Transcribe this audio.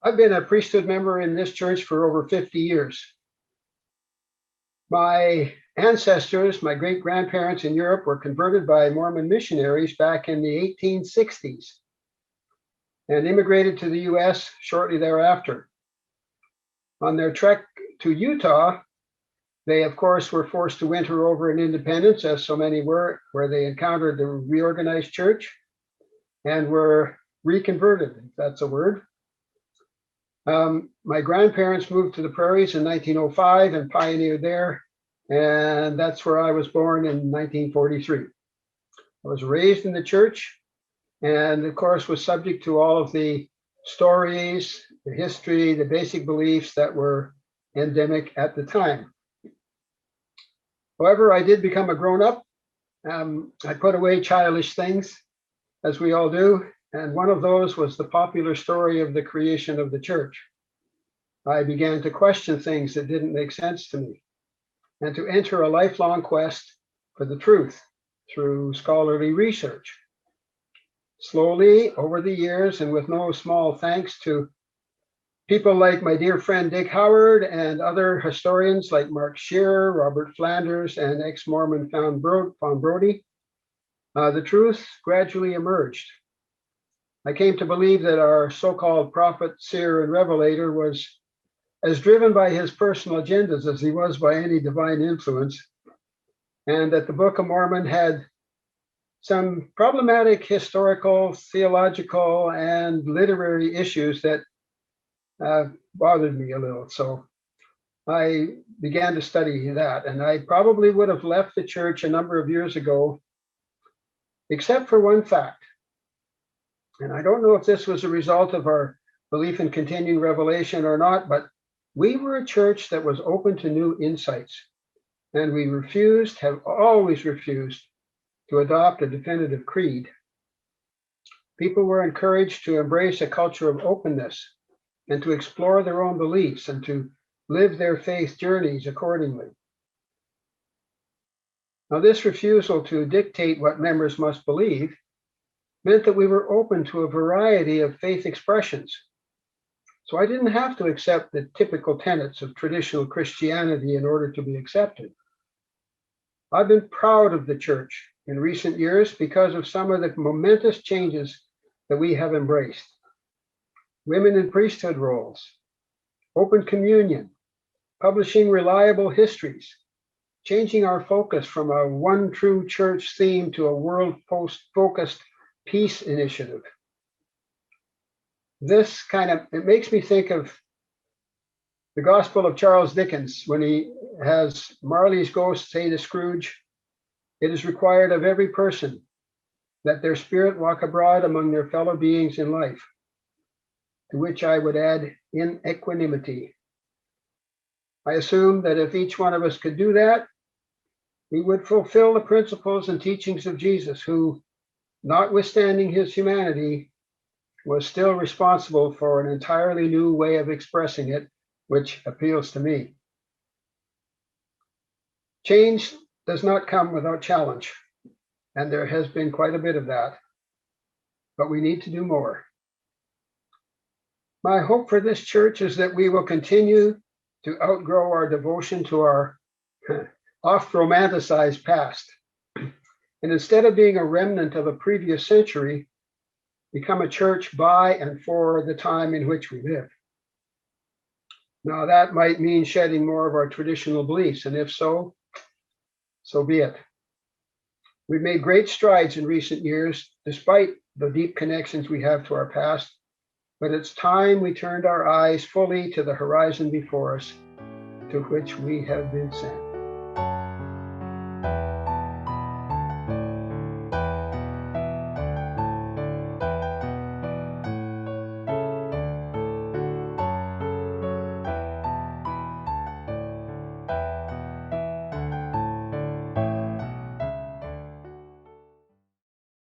I've been a priesthood member in this church for over 50 years. My ancestors, my great-grandparents in Europe, were converted by Mormon missionaries back in the 1860s and immigrated to the US shortly thereafter. On their trek to Utah, they, of course, were forced to winter over in Independence, as so many were, where they encountered the reorganized church and were reconverted, if that's a word. My grandparents moved to the prairies in 1905 and pioneered there, and that's where I was born in 1943. I was raised in the church and, of course, was subject to all of the stories, the history, the basic beliefs that were endemic at the time. However, I did become a grown-up. I put away childish things, as we all do, and one of those was the popular story of the creation of the church. I began to question things that didn't make sense to me and to enter a lifelong quest for the truth through scholarly research. Slowly, over the years, and with no small thanks to people like my dear friend Dick Howard and other historians like Mark Shearer, Robert Flanders, and ex-Mormon Fawn Brodie, the truth gradually emerged. I came to believe that our so-called prophet, seer, and revelator was as driven by his personal agendas as he was by any divine influence, and that the Book of Mormon had some problematic historical, theological, and literary issues that bothered me a little. So I began to study that, and I probably would have left the church a number of years ago, except for one fact. And I don't know if this was a result of our belief in continuing revelation or not, but we were a church that was open to new insights, and we have always refused to adopt a definitive creed. People were encouraged to embrace a culture of openness and to explore their own beliefs and to live their faith journeys accordingly. Now, this refusal to dictate what members must believe meant that we were open to a variety of faith expressions. So I didn't have to accept the typical tenets of traditional Christianity in order to be accepted. I've been proud of the church in recent years because of some of the momentous changes that we have embraced. Women in priesthood roles, open communion, publishing reliable histories, changing our focus from a one true church theme to a world-focused peace initiative. This it makes me think of the Gospel of Charles Dickens when he has Marley's ghost say to Scrooge, "It is required of every person that their spirit walk abroad among their fellow beings in life," to which I would add, in equanimity. I assume that if each one of us could do that, we would fulfill the principles and teachings of Jesus, who, notwithstanding his humanity, was still responsible for an entirely new way of expressing it, which appeals to me. Change does not come without challenge, and there has been quite a bit of that, but we need to do more. My hope for this church is that we will continue to outgrow our devotion to our oft-romanticized past, and instead of being a remnant of a previous century, become a church by and for the time in which we live. Now, that might mean shedding more of our traditional beliefs, and if so, so be it. We've made great strides in recent years, despite the deep connections we have to our past, but it's time we turned our eyes fully to the horizon before us, to which we have been sent.